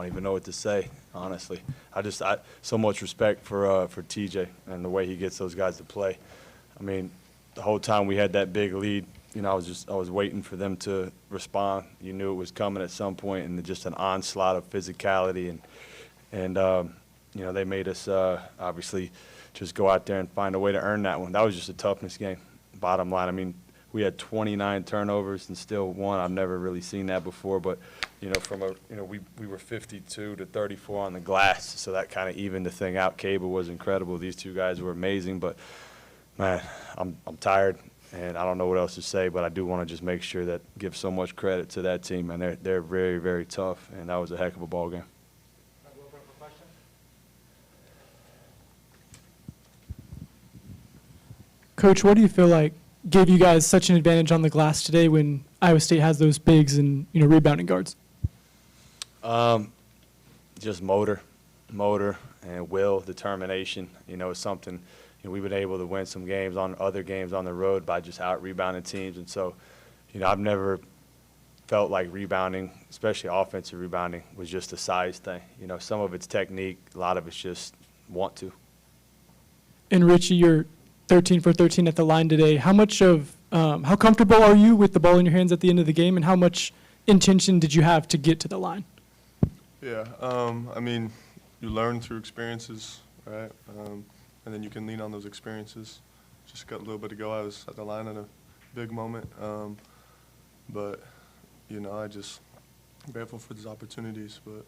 don't even know what to say, honestly. I so much respect for TJ and the way he gets those guys to play. I mean, the whole time we had that big lead, you know, I was waiting for them to respond. You knew it was coming at some point, and just an onslaught of physicality, and you know, they made us obviously just go out there and find a way to earn that one. That was just a toughness game, bottom line. I mean, we had 29 turnovers and still won. I've never really seen that before, but you know, we were 52 to 34 on the glass, so that kind of evened the thing out. Cable was incredible. These two guys were amazing, but man, I'm tired, and I don't know what else to say, but I do want to just make sure that give so much credit to that team, and they're very, very tough, and that was a heck of a ball game. Coach, what do you feel like gave you guys such an advantage on the glass today when Iowa State has those bigs and, you know, rebounding guards? Just motor and will, determination. You know, it's something, you know, we've been able to win some games on other games on the road by just out-rebounding teams. And so, you know, I've never felt like rebounding, especially offensive rebounding, was just a size thing. You know, some of it's technique, a lot of it's just want to. And Richie, you're 13 for 13 at the line today. How much of, how comfortable are you with the ball in your hands at the end of the game, and how much intention did you have to get to the line? Yeah, I mean, you learn through experiences, right? And then you can lean on those experiences. Just got a little bit to go. I was at the line in a big moment. But, you know, I'm grateful for these opportunities, but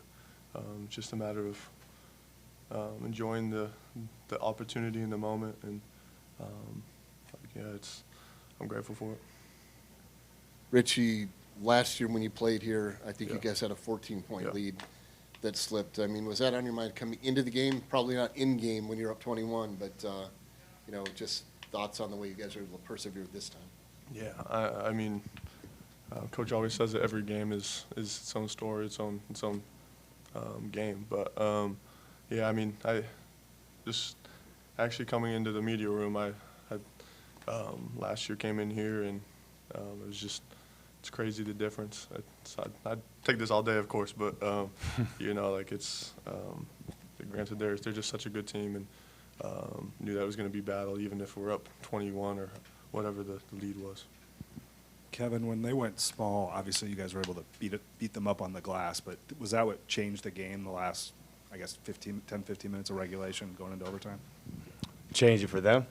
just a matter of enjoying the opportunity in the moment, and yeah, I'm grateful for it. Richie, last year when you played here, I think Yeah. you guys had a 14-point Yeah. lead that slipped. I mean, was that on your mind coming into the game? Probably not in game when you're up 21, but you know, just thoughts on the way you guys were able to persevere this time. Yeah, I mean, Coach always says that every game is its own story, its own game. But yeah, I mean, I just actually coming into the media room, I last year came in here, and it was just, it's crazy the difference. I'd take this all day, of course, but you know, like granted, they're just such a good team, and knew that was going to be battle, even if we're up 21 or whatever the lead was. Kevin, when they went small, obviously you guys were able to beat them up on the glass, but was that what changed the game the last, I guess, 10, 15 minutes of regulation going into overtime? Change it for them?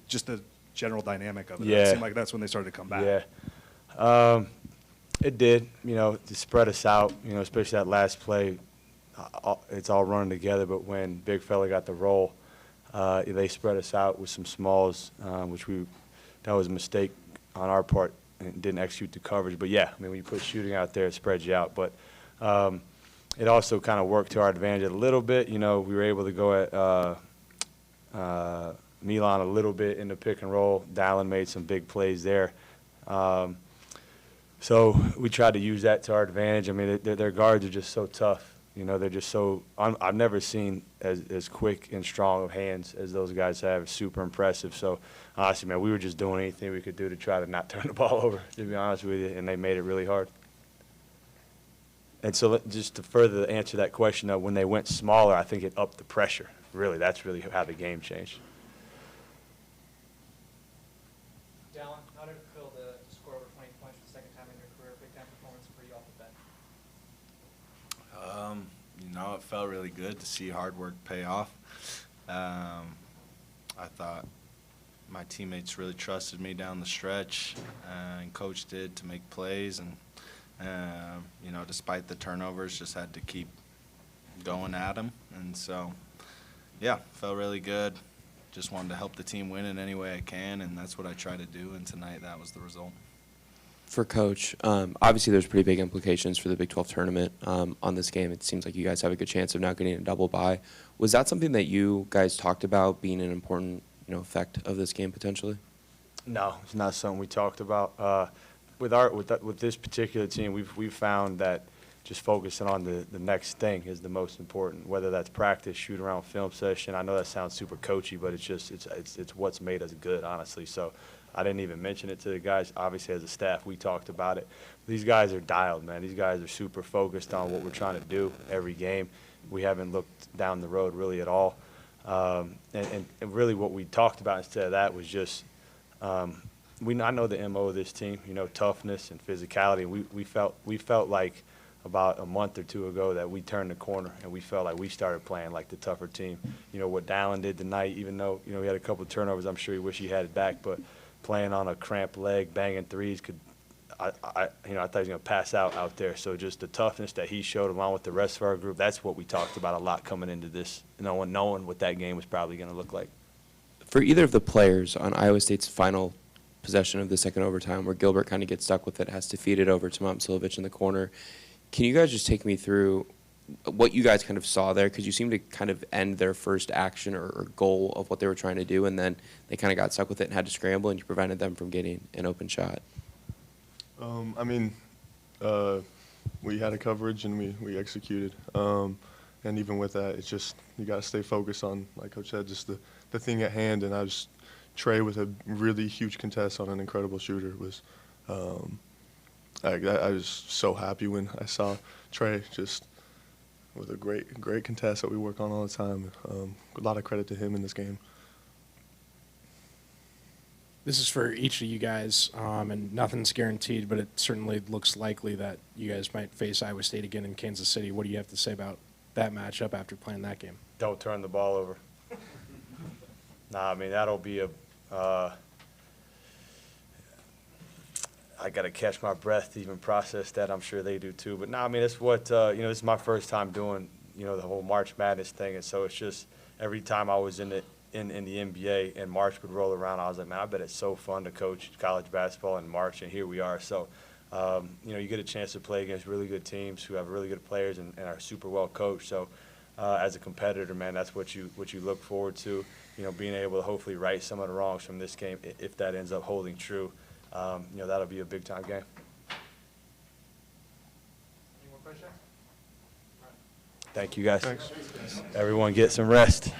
Just the general dynamic of it. Yeah. It seemed like that's when they started to come back. Yeah. It did, you know, to spread us out, you know, especially that last play. It's all running together, but when Big Fella got the roll, they spread us out with some smalls, that was a mistake on our part and didn't execute the coverage. But, yeah, I mean, when you put shooting out there, it spreads you out. But it also kind of worked to our advantage a little bit. You know, we were able to go at Milan a little bit in the pick and roll. Dallin made some big plays there. So we tried to use that to our advantage. I mean, their guards are just so tough. You know, they're just so – I've never seen as quick and strong of hands as those guys have. It's super impressive. So, honestly, man, we were just doing anything we could do to try to not turn the ball over, to be honest with you, and they made it really hard. And so just to further answer that question, though, when they went smaller, I think it upped the pressure. Really, that's really how the game changed. Dallin, how did it feel to score over 20 points for the second time in your career? Big time performance for you off the bench. You know, it felt really good to see hard work pay off. I thought my teammates really trusted me down the stretch, and Coach did, to make plays. And, you know, despite the turnovers, just had to keep going at them. And so, yeah, felt really good. Just wanted to help the team win in any way I can, and that's what I try to do. And tonight, that was the result. For Coach, obviously there's pretty big implications for the Big 12 tournament on this game. It seems like you guys have a good chance of not getting a double bye. Was that something that you guys talked about being an important, you know, effect of this game potentially? No, it's not something we talked about. With this particular team, we've found that just focusing on the next thing is the most important. Whether that's practice, shoot around, film session. I know that sounds super coachy, but it's what's made us good, honestly. So I didn't even mention it to the guys. Obviously, as a staff, we talked about it. These guys are dialed, man. These guys are super focused on what we're trying to do every game. We haven't looked down the road really at all. And really what we talked about instead of that was just I know the MO of this team, you know, toughness and physicality. We felt like about a month or two ago that we turned the corner and we felt like we started playing like the tougher team. You know, what Dallin did tonight, even though, you know, he had a couple of turnovers, I'm sure he wished he had it back, but playing on a cramped leg, banging threes, I thought he was going to pass out there. So just the toughness that he showed along with the rest of our group, that's what we talked about a lot coming into this, knowing what that game was probably going to look like. For either of the players on Iowa State's final possession of the second overtime, where Gilbert kind of gets stuck with it, has to feed it over to Momcilovic in the corner, can you guys just take me through what you guys kind of saw there? Because you seem to kind of end their first action or goal of what they were trying to do, and then they kind of got stuck with it and had to scramble, and you prevented them from getting an open shot. We had a coverage and we executed. And even with that, it's just you got to stay focused on, like Coach said, just the thing at hand. And Trey with a really huge contest on an incredible shooter was I was so happy when I saw Trey just with a great contest that we work on all the time. A lot of credit to him in this game. This is for each of you guys, and nothing's guaranteed, but it certainly looks likely that you guys might face Iowa State again in Kansas City. What do you have to say about that matchup after playing that game? Don't turn the ball over. Nah, I mean, that'll be I got to catch my breath to even process that. I'm sure they do too. But nah, I mean, it's what, this is my first time doing, the whole March Madness thing. And so it's just every time I was in the NBA and March would roll around, I was like, man, I bet it's so fun to coach college basketball in March, and here we are. So, you get a chance to play against really good teams who have really good players and are super well coached. So, as a competitor, man, that's what you look forward to, being able to hopefully right some of the wrongs from this game if that ends up holding true. That'll be a big-time game. Any more questions? Thank you, guys. Thanks. Everyone get some rest.